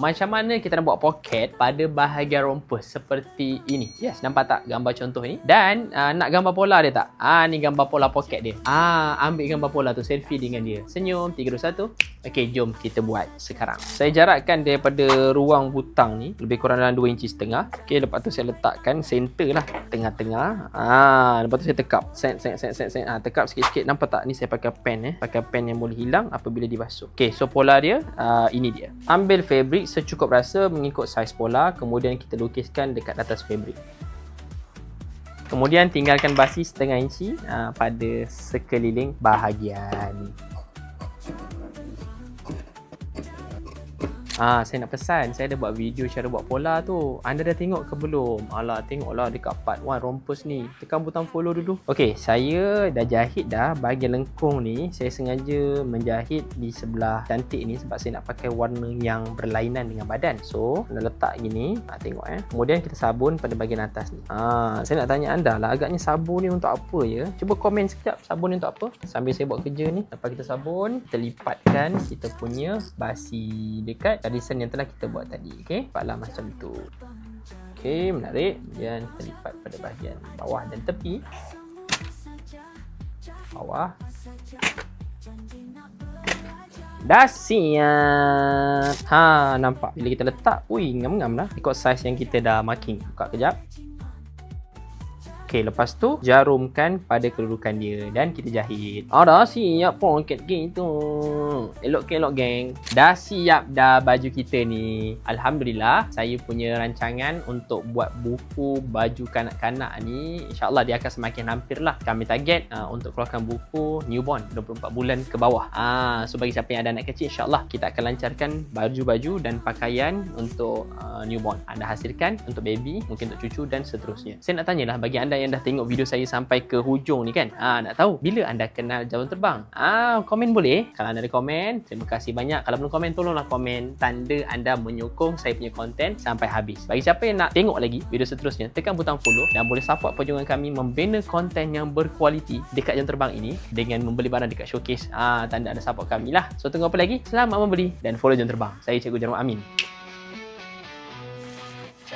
macam mana kita nak buat poket pada bahagian rompa seperti ini. Yes, nampak tak gambar contoh ni? Dan nak gambar pola dia tak? Ni gambar pola poket dia. Ambil gambar pola tu, selfie dengan dia. Senyum, 3, 2, 1. Okey, jom kita buat sekarang. Saya jarakkan daripada ruang butang ni lebih kurang dalam 2 inci setengah. Okey, lepas tu saya letakkan center lah, tengah-tengah. Lepas tu saya tekap. Set. Tekap sikit-sikit. Nampak tak? Ni saya pakai pen Pakai pen yang boleh hilang apabila dibasuh. Okey, so pola dia ini dia. Ambil fabric secukup rasa mengikut saiz pola, kemudian kita lukiskan dekat atas fabric. Kemudian tinggalkan basi setengah inci pada sekeliling bahagian. Saya nak pesan, saya ada buat video cara buat pola tu. Anda dah tengok ke belum? Alah, tengoklah dekat part 1 rompers ni. Tekan butang follow dulu. Okey, saya dah jahit dah bahagian lengkung ni. Saya sengaja menjahit di sebelah cantik ni sebab saya nak pakai warna yang berlainan dengan badan. So, nak letak gini. Tengok Kemudian kita sabun pada bahagian atas ni. Saya nak tanya anda lah, agaknya sabun ni untuk apa ya? Cuba komen sekejap sabun ni untuk apa? Sambil saya buat kerja ni. Lepas kita sabun, kita lipatkan kita punya basi dekat design yang telah kita buat tadi. Okey, buatlah macam tu. Okey, menarik. Kemudian kita lipat pada bahagian bawah dan tepi. Bawah. Dah siap. Nampak bila kita letak, ngam-ngam lah. Ikut saiz yang kita dah marking. Buka kejap. Okey, lepas tu jarumkan pada kedudukan dia dan kita jahit. Dah siap poket kita. Elok-elok geng. Dah siap dah baju kita ni. Alhamdulillah, saya punya rancangan untuk buat buku baju kanak-kanak ni, InsyaAllah dia akan semakin hampir lah. Kami target untuk keluarkan buku newborn 24 bulan ke bawah. So bagi siapa yang ada anak kecil, InsyaAllah kita akan lancarkan baju-baju dan pakaian untuk newborn. Anda hasilkan untuk baby, mungkin untuk cucu dan seterusnya. Saya nak tanyalah bagi anda yang dah tengok video saya sampai ke hujung ni kan, nak tahu bila anda kenal jawatan terbang? Komen boleh. Kalau anda ada komen, terima kasih banyak. Kalau belum komen, tolonglah komen tanda anda menyokong saya punya konten sampai habis. Bagi siapa yang nak tengok lagi video seterusnya, tekan butang follow dan boleh support perjuangan kami membina konten yang berkualiti dekat jam terbang ini dengan membeli barang dekat showcase. Tanda ada support kami lah. So tunggu apa lagi? Selamat membeli dan follow jam terbang. Saya Cikgu Jarman Amin.